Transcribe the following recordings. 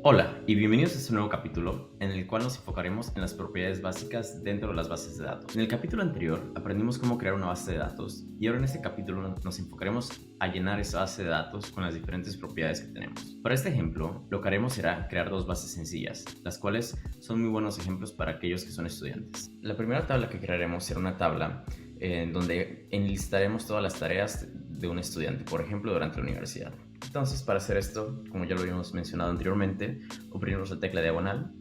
Hola y bienvenidos a este nuevo capítulo en el cual nos enfocaremos en las propiedades básicas dentro de las bases de datos. En el capítulo anterior aprendimos cómo crear una base de datos y ahora en este capítulo nos enfocaremos a llenar esa base de datos con las diferentes propiedades que tenemos. Para este ejemplo, lo que haremos será crear dos bases sencillas, las cuales son muy buenos ejemplos para aquellos que son estudiantes. La primera tabla que crearemos será una tabla en donde enlistaremos todas las tareas de un estudiante, por ejemplo, durante la universidad. Entonces, para hacer esto, como ya lo habíamos mencionado anteriormente, oprimimos la tecla diagonal.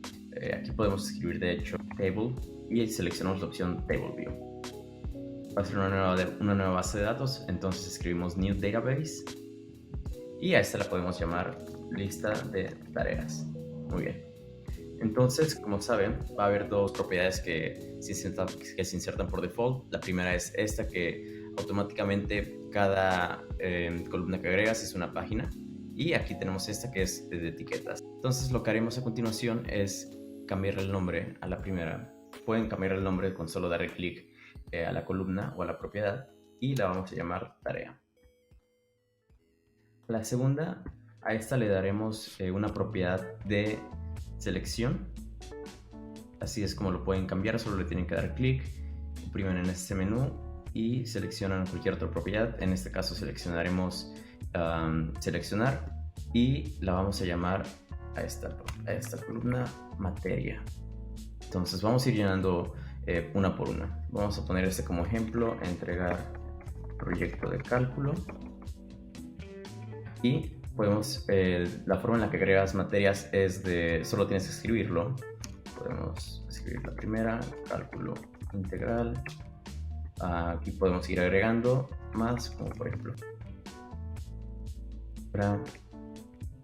Aquí podemos escribir, de hecho, table y seleccionamos la opción table view. Va a ser una nueva base de datos, entonces escribimos new database y a esta la podemos llamar lista de tareas. Muy bien. Entonces, como saben, va a haber dos propiedades que se insertan por default. La primera es esta, que automáticamente cada columna que agregas es una página. Y aquí tenemos esta que es de etiquetas. Entonces lo que haremos a continuación es cambiar el nombre a la primera. Pueden cambiar el nombre con solo darle clic a la columna o a la propiedad y la vamos a llamar tarea. La segunda, a esta le daremos una propiedad de selección. Así es como lo pueden cambiar, solo le tienen que dar clic, oprimen en este menú y seleccionan cualquier otra propiedad. En este caso seleccionaremos seleccionar y la vamos a llamar a esta columna materia. Entonces vamos a ir llenando una por una. Vamos a poner este como ejemplo, entregar proyecto de cálculo. Y podemos, la forma en la que agregas materias es solo tienes que escribirlo. Podemos escribir la primera, cálculo integral. Aquí podemos ir agregando más, como por ejemplo.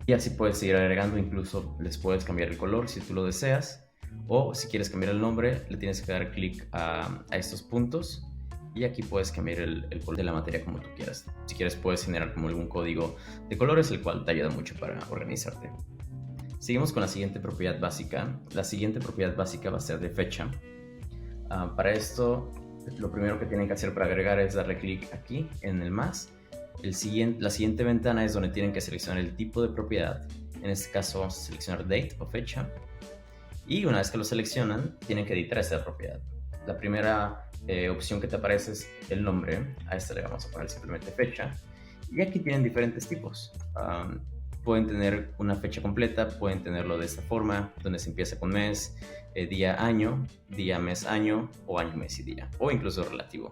Y así puedes seguir agregando, incluso les puedes cambiar el color si tú lo deseas. O si quieres cambiar el nombre, le tienes que dar clic a estos puntos. Y aquí puedes cambiar el color de la materia como tú quieras. Si quieres puedes generar como algún código de colores, el cual te ayuda mucho para organizarte. Seguimos con la siguiente propiedad básica. La siguiente propiedad básica va a ser de fecha. Para esto, lo primero que tienen que hacer para agregar es darle clic aquí en el más. La siguiente ventana es donde tienen que seleccionar el tipo de propiedad. En este caso vamos a seleccionar date o fecha. Y una vez que lo seleccionan, tienen que editar esta propiedad. La primera opción que te aparece es el nombre. A esta le vamos a poner simplemente fecha. Y aquí tienen diferentes tipos. Pueden tener una fecha completa, pueden tenerlo de esta forma, donde se empieza con mes, día, año, día, mes, año, o año, mes y día, o incluso relativo.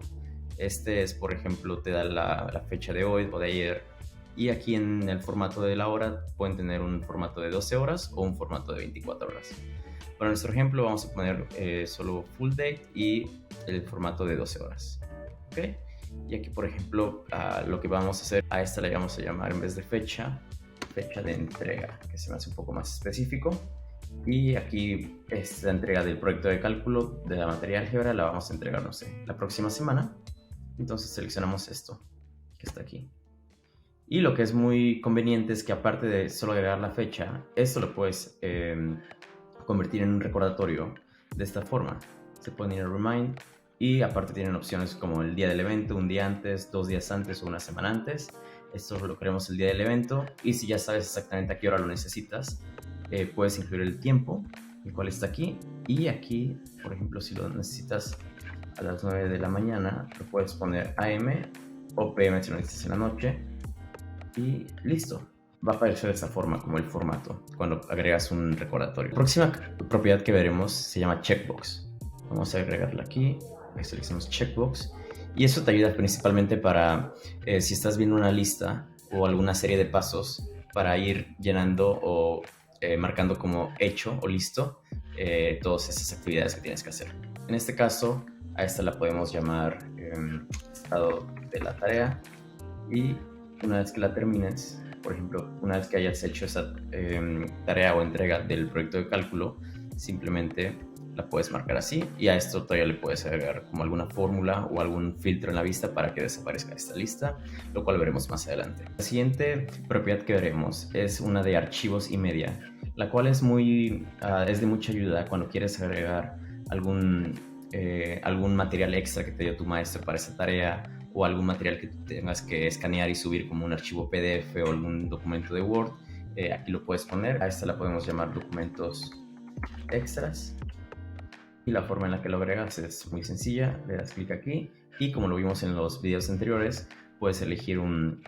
Este es, por ejemplo, te da la fecha de hoy o de ayer. Y aquí en el formato de la hora pueden tener un formato de 12 horas o un formato de 24 horas. Para nuestro ejemplo vamos a poner solo full date y el formato de 12 horas. ¿Okay? Y aquí, por ejemplo, lo que vamos a hacer, a esta le vamos a llamar, en vez de fecha de entrega, que se me hace un poco más específico. Y aquí esta entrega del proyecto de cálculo de la materia álgebra la vamos a entregar, no sé, la próxima semana. Entonces seleccionamos esto que está aquí. Y lo que es muy conveniente es que, aparte de solo agregar la fecha, esto lo puedes convertir en un recordatorio de esta forma. Se pueden ir a remind y aparte tienen opciones como el día del evento, un día antes, 2 días antes o una semana antes. Esto lo queremos el día del evento, y si ya sabes exactamente a qué hora lo necesitas, puedes incluir el tiempo, el cual está aquí. Y aquí, por ejemplo, si lo necesitas a las 9 de la mañana, lo puedes poner AM o PM si lo necesitas en la noche. Y listo. Va a aparecer de esta forma, como el formato, cuando agregas un recordatorio. La próxima propiedad que veremos se llama checkbox. Vamos a agregarla aquí. Ahí seleccionamos checkbox. Y eso te ayuda principalmente para si estás viendo una lista o alguna serie de pasos, para ir llenando o marcando como hecho o listo todas esas actividades que tienes que hacer. En este caso, a esta la podemos llamar estado de la tarea. Y una vez que la termines, por ejemplo, una vez que hayas hecho esa tarea o entrega del proyecto de cálculo, simplemente la puedes marcar así, y a esto todavía le puedes agregar como alguna fórmula o algún filtro en la vista para que desaparezca esta lista, lo cual veremos más adelante. La siguiente propiedad que veremos es una de archivos y media, la cual es de mucha ayuda cuando quieres agregar algún material extra que te dio tu maestro para esa tarea, o algún material que tengas que escanear y subir como un archivo PDF o algún documento de Word. aquí lo puedes poner. A esta la podemos llamar documentos extras. Y la forma en la que lo agregas es muy sencilla. Le das clic aquí y, como lo vimos en los videos anteriores, puedes elegir un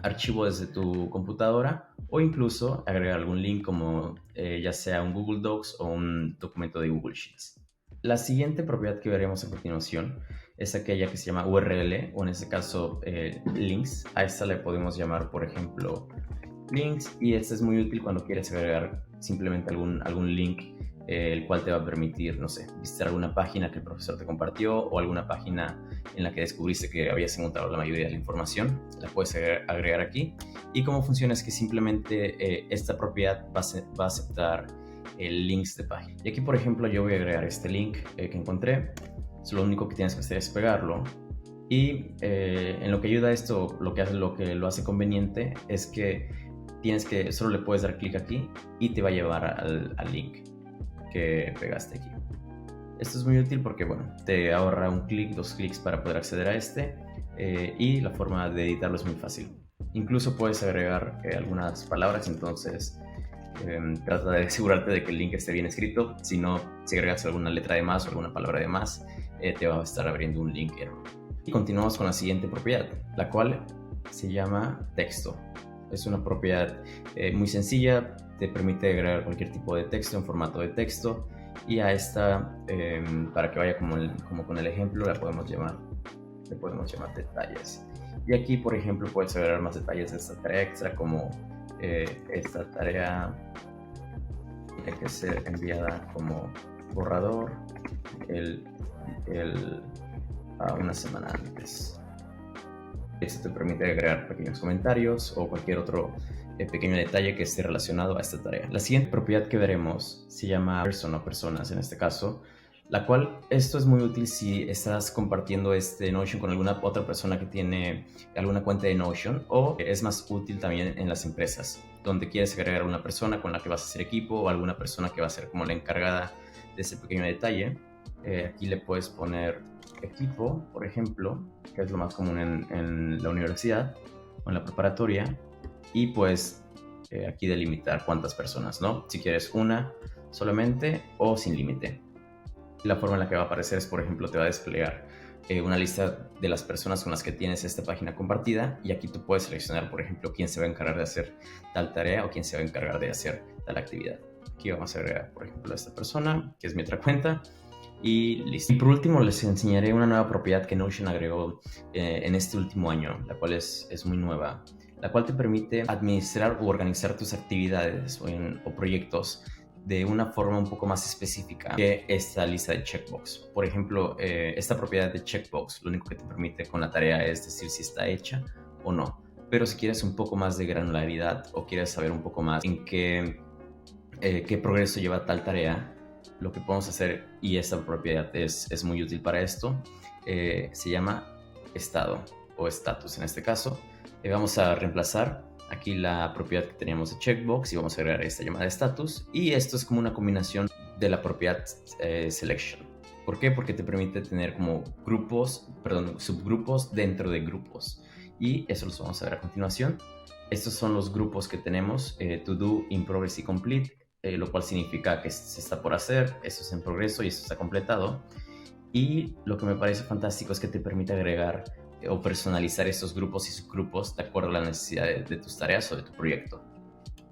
archivo desde tu computadora o incluso agregar algún link como ya sea un Google Docs o un documento de Google Sheets. La siguiente propiedad que veremos a continuación es aquella que se llama URL, o en este caso links. A esta le podemos llamar, por ejemplo, links, y esta es muy útil cuando quieres agregar simplemente algún link el cual te va a permitir, no sé, visitar alguna página que el profesor te compartió o alguna página en la que descubriste que habías encontrado la mayoría de la información. La puedes agregar aquí, y cómo funciona es que simplemente esta propiedad va a aceptar links de página. Y aquí, por ejemplo, yo voy a agregar este link que encontré. Lo único que tienes que hacer es pegarlo. Y en lo que ayuda a esto, lo que lo hace conveniente es que solo le puedes dar clic aquí y te va a llevar al link que pegaste aquí. Esto es muy útil porque, bueno, te ahorra un clic, 2 clics para poder acceder a este, y la forma de editarlo es muy fácil. Incluso puedes agregar algunas palabras, entonces trata de asegurarte de que el link esté bien escrito. Si no, si agregas alguna letra de más o alguna palabra de más, te va a estar abriendo un link error. Y continuamos con la siguiente propiedad, la cual se llama texto. Es una propiedad muy sencilla, te permite agregar cualquier tipo de texto en formato de texto, y a esta, para que vaya como con el ejemplo, le podemos llamar detalles. Y aquí, por ejemplo, puedes agregar más detalles de esta tarea extra, como esta tarea tiene que ser enviada como borrador a una semana antes. Esto te permite agregar pequeños comentarios o cualquier otro pequeño detalle que esté relacionado a esta tarea. La siguiente propiedad que veremos se llama person o personas en este caso, la cual esto es muy útil si estás compartiendo este Notion con alguna otra persona que tiene alguna cuenta de Notion, o es más útil también en las empresas, donde quieres agregar a una persona con la que vas a hacer equipo o alguna persona que va a ser como la encargada de ese pequeño detalle. Aquí le puedes poner equipo, por ejemplo, que es lo más común en la universidad o en la preparatoria, y pues aquí delimitar cuántas personas, ¿no? Si quieres una solamente o sin límite. La forma en la que va a aparecer es, por ejemplo, te va a desplegar una lista de las personas con las que tienes esta página compartida, y aquí tú puedes seleccionar, por ejemplo, quién se va a encargar de hacer tal tarea o quién se va a encargar de hacer tal actividad. Aquí vamos a agregar, por ejemplo, a esta persona, que es mi otra cuenta, y listo. Y por último les enseñaré una nueva propiedad que Notion agregó en este último año, la cual es muy nueva, la cual te permite administrar u organizar tus actividades o proyectos de una forma un poco más específica que esta lista de checkbox. Por ejemplo, esta propiedad de checkbox lo único que te permite con la tarea es decir si está hecha o no. Pero si quieres un poco más de granularidad o quieres saber un poco más en qué progreso lleva tal tarea, lo que podemos hacer, y esta propiedad es muy útil para esto, se llama estado o status en este caso. Vamos a reemplazar aquí la propiedad que teníamos de checkbox y vamos a agregar esta llamada status, y esto es como una combinación de la propiedad selection. ¿Por qué? Porque te permite tener como subgrupos dentro de grupos, y eso los vamos a ver a continuación. Estos son los grupos que tenemos: to do, in progress y complete, lo cual significa que se está por hacer, esto es en progreso y esto está completado. Y lo que me parece fantástico es que te permite agregar o personalizar estos grupos y subgrupos de acuerdo a la necesidad de tus tareas o de tu proyecto.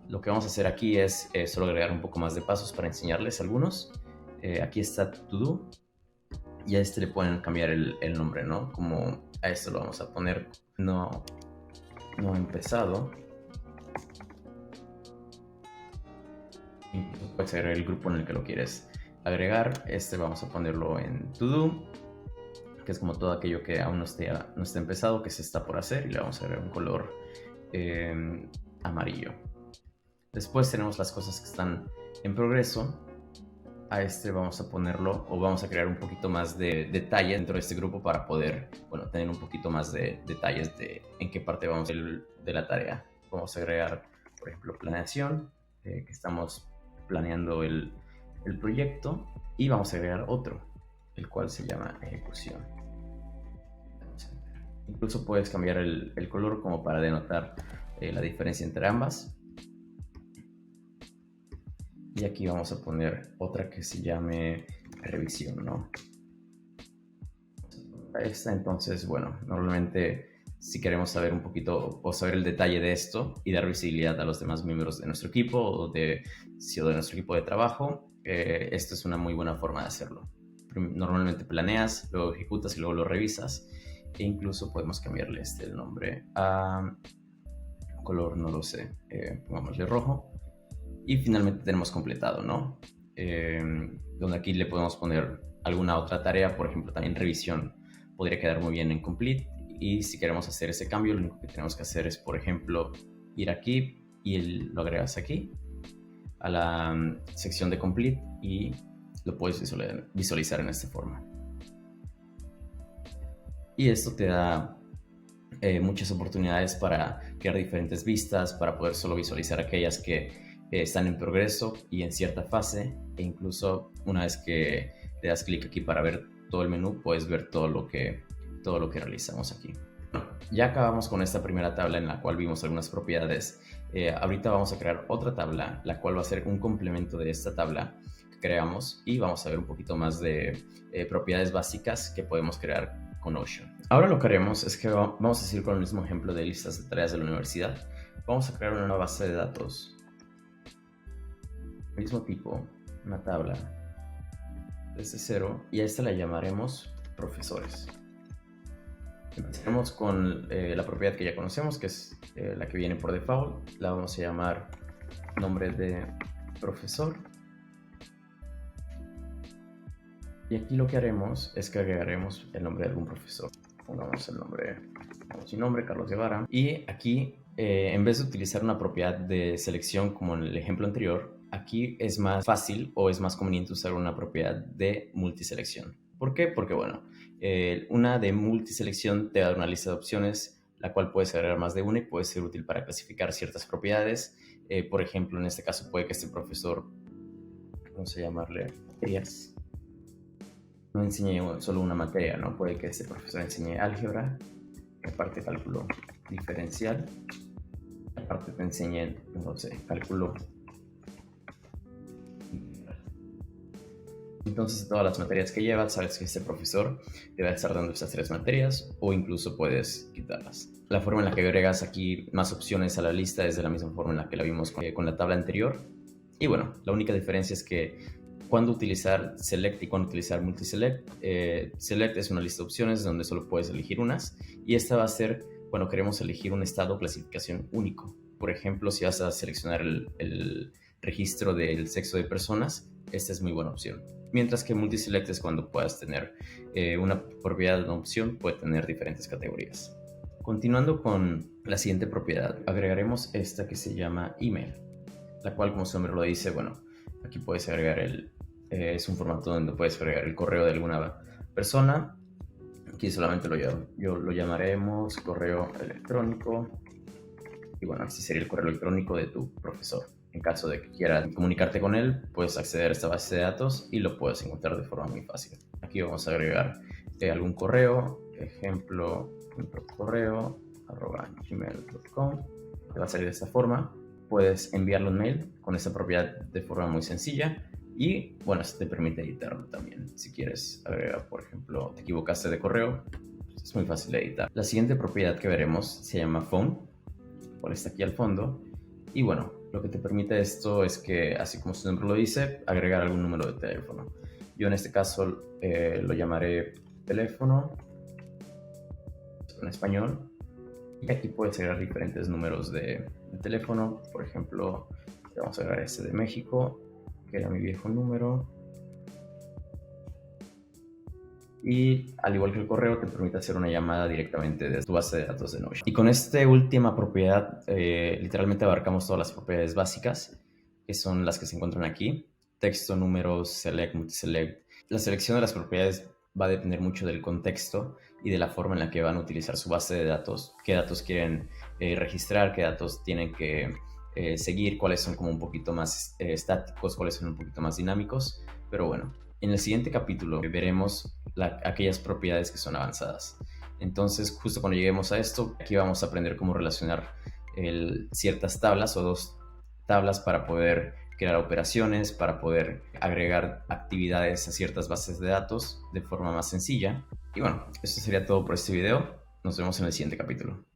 Lo que vamos a hacer aquí es solo agregar un poco más de pasos para enseñarles algunos. Aquí está to do, y a este le pueden cambiar el nombre, ¿no? Como a esto lo vamos a poner no empezado. Y puedes agregar el grupo en el que lo quieres agregar. Este vamos a ponerlo en to do, que es como todo aquello que aún no esté empezado, que se está por hacer, y le vamos a agregar un color amarillo. Después tenemos las cosas que están en progreso. A este vamos a ponerlo, o vamos a crear un poquito más de detalle dentro de este grupo para poder, bueno, tener un poquito más de detalles de en qué parte vamos de la tarea. Vamos a agregar, por ejemplo, planeación, que estamos planeando el proyecto, y vamos a agregar otro, el cual se llama ejecución. Incluso puedes cambiar el color como para denotar la diferencia entre ambas. Y aquí vamos a poner otra que se llame revisión, ¿no? Esta, entonces, bueno, normalmente si queremos saber un poquito o saber el detalle de esto y dar visibilidad a los demás miembros de nuestro equipo o de nuestro equipo de trabajo, esto es una muy buena forma de hacerlo. Normalmente planeas, luego ejecutas y luego lo revisas, e incluso podemos cambiarle el nombre a color, no lo sé, pongámosle rojo, y finalmente tenemos completado, ¿no? Donde aquí le podemos poner alguna otra tarea, por ejemplo, también revisión podría quedar muy bien en complete, y si queremos hacer ese cambio, lo único que tenemos que hacer es, por ejemplo, ir aquí y lo agregas aquí a la sección de complete y lo puedes visualizar en esta forma. Y esto te da muchas oportunidades para crear diferentes vistas, para poder solo visualizar aquellas que están en progreso y en cierta fase, e incluso una vez que le das clic aquí para ver todo el menú, puedes ver todo lo que realizamos aquí. Bueno, ya acabamos con esta primera tabla en la cual vimos algunas propiedades. Ahorita vamos a crear otra tabla, la cual va a ser un complemento de esta tabla que creamos, y vamos a ver un poquito más de propiedades básicas que podemos crear con Notion. Ahora lo que haremos es que vamos a seguir con el mismo ejemplo de listas de tareas de la universidad. Vamos a crear una nueva base de datos, mismo tipo, una tabla desde cero, y a esta la llamaremos profesores. Empezaremos con la propiedad que ya conocemos, que es la que viene por default. La vamos a llamar nombre de profesor. Y aquí lo que haremos es que agregaremos el nombre de algún profesor. Pongamos el nombre, sin nombre, Carlos Guevara. Y aquí, en vez de utilizar una propiedad de selección como en el ejemplo anterior, aquí es más fácil o es más conveniente usar una propiedad de multiselección. ¿Por qué? Porque, bueno, una de multiselección te da una lista de opciones, la cual puedes agregar más de una y puede ser útil para clasificar ciertas propiedades. Por ejemplo, en este caso puede que este profesor, vamos a llamarle Elías, no enseñe solo una materia, ¿no? Puede que este profesor enseñe álgebra, y aparte cálculo diferencial, y aparte te enseñe, no sé, cálculo. Entonces, de todas las materias que llevas, sabes que este profesor te va a estar dando estas 3 materias, o incluso puedes quitarlas. La forma en la que agregas aquí más opciones a la lista es de la misma forma en la que la vimos con la tabla anterior. Y bueno, la única diferencia es que cuándo utilizar select y cuándo utilizar multiselect. Select es una lista de opciones donde solo puedes elegir unas, y esta va a ser cuando queremos elegir un estado o clasificación único. Por ejemplo, si vas a seleccionar el registro del sexo de personas, esta es muy buena opción. Mientras que multiselect es cuando puedas tener una propiedad de una opción, puede tener diferentes categorías. Continuando con la siguiente propiedad, agregaremos esta que se llama email, la cual, como su nombre lo dice, bueno, aquí puedes agregar es un formato donde puedes agregar el correo de alguna persona. Aquí solamente lo llamaremos correo electrónico, y bueno, este sería el correo electrónico de tu profesor. En caso de que quieras comunicarte con él, puedes acceder a esta base de datos y lo puedes encontrar de forma muy fácil. Aquí vamos a agregar algún correo, ejemplo, correo@gmail.com, que va a salir de esta forma. Puedes enviarle un mail con esta propiedad de forma muy sencilla, y bueno, esto te permite editarlo también. Si quieres agregar, por ejemplo, te equivocaste de correo, es muy fácil de editar. La siguiente propiedad que veremos se llama phone, cual está aquí al fondo, y bueno, lo que te permite esto es que, así como su nombre lo dice, agregar algún número de teléfono. Yo en este caso lo llamaré teléfono en español, y aquí puedes agregar diferentes números de teléfono. Por ejemplo, vamos a agregar este de México, que era mi viejo número, y al igual que el correo, te permite hacer una llamada directamente desde tu base de datos de Notion. Y con esta última propiedad, literalmente abarcamos todas las propiedades básicas, que son las que se encuentran aquí: texto, números, select, multiselect. La selección de las propiedades va a depender mucho del contexto y de la forma en la que van a utilizar su base de datos, qué datos quieren registrar, qué datos tienen que seguir, cuáles son como un poquito más estáticos, cuáles son un poquito más dinámicos. Pero bueno, en el siguiente capítulo veremos aquellas propiedades que son avanzadas. Entonces, justo cuando lleguemos a esto, aquí vamos a aprender cómo relacionar ciertas tablas o dos tablas para poder crear operaciones, para poder agregar actividades a ciertas bases de datos de forma más sencilla. Y bueno, eso sería todo por este video. Nos vemos en el siguiente capítulo.